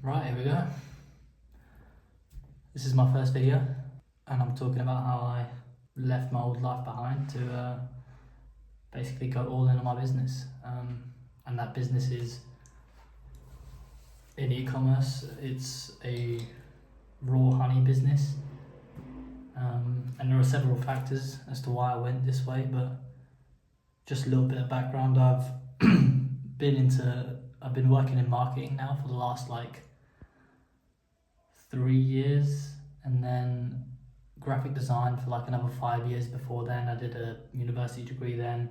Right, here we go. This is my first video, and I'm talking about how I left my old life behind to basically go all in on my business. And that business is in e-commerce. It's a raw honey business. And there are several factors as to why I went this way, but just a little bit of background. I've been working in marketing now for the last 3 years, and then graphic design for another 5 years before then. I did a university degree then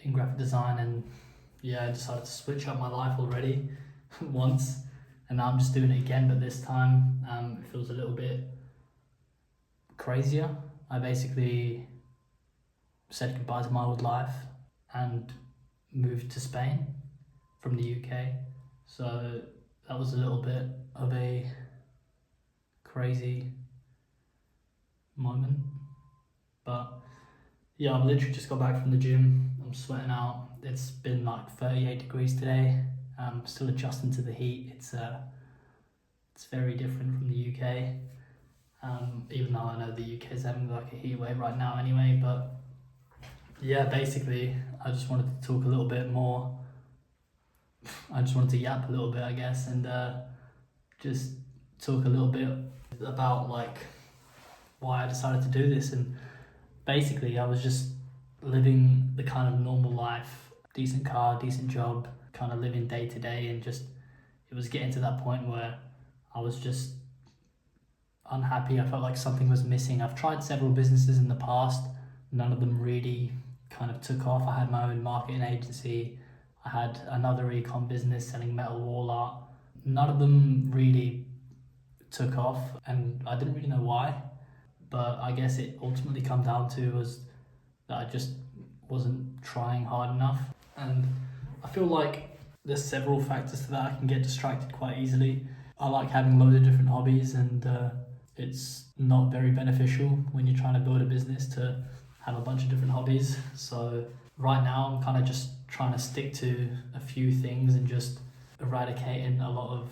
in graphic design, and I decided to switch up my life already once, and now I'm just doing it again, but this time it feels a little bit crazier. I basically said goodbye to my old life and moved to Spain from the UK. So that was a little bit of a crazy moment. But yeah, I've literally just got back from the gym. I'm sweating out. It's been 38 degrees today. I'm still adjusting to the heat. It's very different from the UK. Even though I know the UK is having a heat wave right now anyway. But yeah, basically I just wanted to talk a little bit more. I just wanted to yap a little bit, I guess, and just talk a little bit about why I decided to do this. And basically I was just living the kind of normal life, decent car, decent job, kind of living day to day, and just it was getting to that point where I was just unhappy. I felt like something was missing. I've tried several businesses in the past, none of them really kind of took off. I had my own marketing agency, I had another e-com business selling metal wall art. None of them really took off, and I didn't really know why. But I guess it ultimately come down to was that I just wasn't trying hard enough. And I feel like there's several factors to that. I can get distracted quite easily. I like having loads of different hobbies, and it's not very beneficial when you're trying to build a business to have a bunch of different hobbies. So right now I'm kind of just trying to stick to a few things and just eradicating a lot of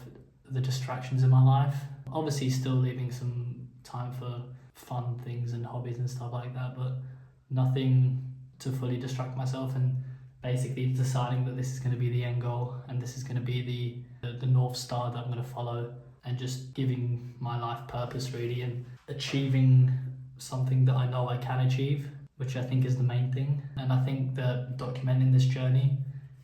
the distractions in my life. Obviously still leaving some time for fun things and hobbies and stuff like that, but nothing to fully distract myself, and basically deciding that this is going to be the end goal and this is going to be the North Star that I'm going to follow, and just giving my life purpose really, and achieving something that I know I can achieve, which I think is the main thing. And I think that documenting this journey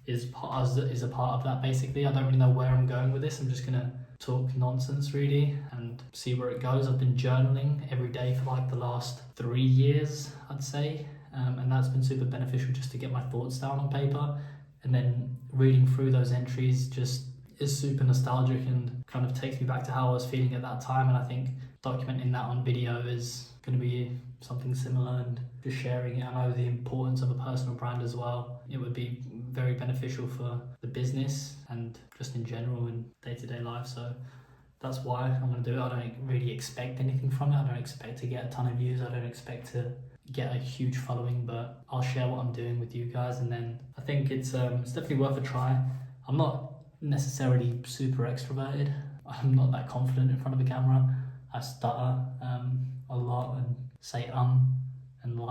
is a part of that. Basically, I don't really know where I'm going with this. I'm just gonna talk nonsense really and see where it goes. I've been journaling every day for the last 3 years, I'd say, and that's been super beneficial just to get my thoughts down on paper. And then reading through those entries just is super nostalgic and kind of takes me back to how I was feeling at that time. And I think documenting that on video is going to be something similar, and just sharing it. I know the importance of a personal brand as well. It would be very beneficial for the business and just in general in day-to-day life. So that's why I'm going to do it. I don't really expect anything from it. I don't expect to get a ton of views. I don't expect to get a huge following, but I'll share what I'm doing with you guys, and then I think it's definitely worth a try. I'm not necessarily super extroverted. I'm not that confident in front of a camera. I stutter a lot and say and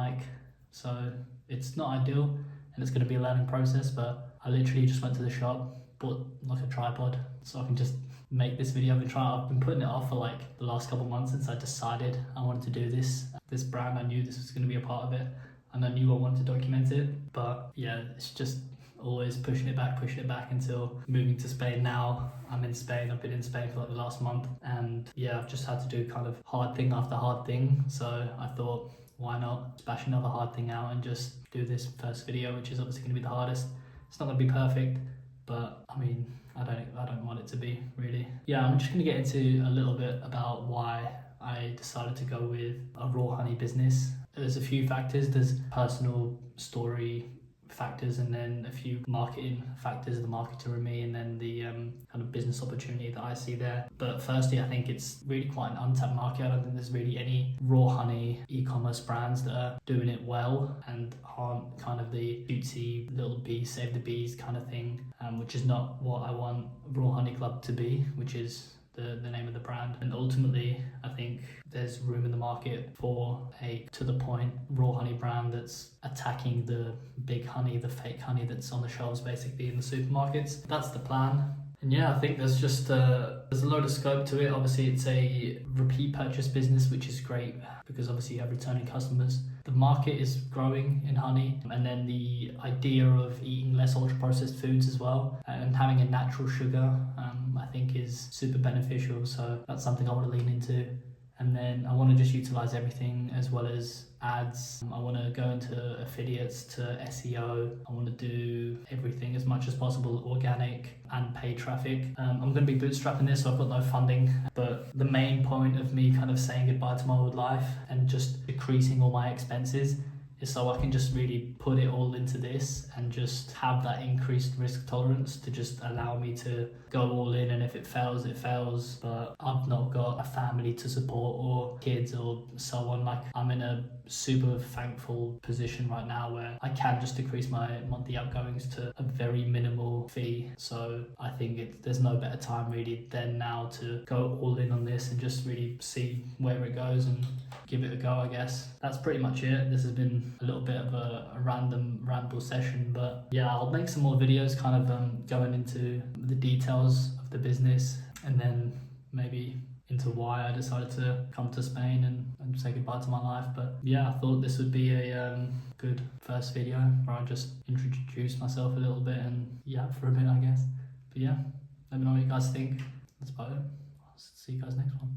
so it's not ideal, and it's going to be a learning process. But I literally just went to the shop, bought a tripod so I can just make this video. I've been putting it off for the last couple of months since I decided I wanted to do this brand. I knew this was going to be a part of it, and I knew I wanted to document it. But yeah, it's just always pushing it back until moving to Spain. Now I'm in Spain. I've been in Spain for the last month, and yeah, I've just had to do kind of hard thing after hard thing. So I thought, why not smash another hard thing out and just do this first video, which is obviously going to be the hardest. It's not going to be perfect, but I mean, I don't want it to be really. Yeah, I'm just going to get into a little bit about why I decided to go with a raw honey business. There's a few factors. There's personal story factors, and then a few marketing factors, the marketer in me, and then the kind of business opportunity that I see there. But firstly, I think it's really quite an untapped market. I don't think there's really any raw honey e-commerce brands that are doing it well and aren't kind of the cutesy little bee save the bees kind of thing, which is not what I want Raw Honey Club to be, which is the name of the brand. And ultimately, I think there's room in the market for a to the point raw honey brand that's attacking the big honey, the fake honey that's on the shelves basically in the supermarkets. That's the plan. And yeah, I think there's just there's a load of scope to it. Obviously, it's a repeat purchase business, which is great because obviously you have returning customers. The market is growing in honey, and then the idea of eating less ultra processed foods as well and having a natural sugar, I think is super beneficial. So that's something I want to lean into. And then I want to just utilize everything as well as ads. I want to go into affiliates, to SEO. I want to do everything as much as possible, organic and paid traffic. I'm going to be bootstrapping this, so I've got no funding. But the main point of me kind of saying goodbye to my old life and just decreasing all my expenses is so I can just really put it all into this and just have that increased risk tolerance to just allow me to go all in, and if it fails, it fails. But I've not got a family to support or kids or so on. Like, I'm in a super thankful position right now where I can just decrease my monthly outgoings to a very minimal fee. So I think there's no better time really than now to go all in on this and just really see where it goes and give it a go, I guess. That's pretty much it. This has been a little bit of a random ramble session, but yeah, I'll make some more videos kind of going into the details of the business, and then maybe into why I decided to come to Spain and say goodbye to my life. But yeah, I thought this would be a good first video where I just introduce myself a little bit and for a bit, I guess. But yeah, let me know what you guys think. That's about it. I'll see you guys next one.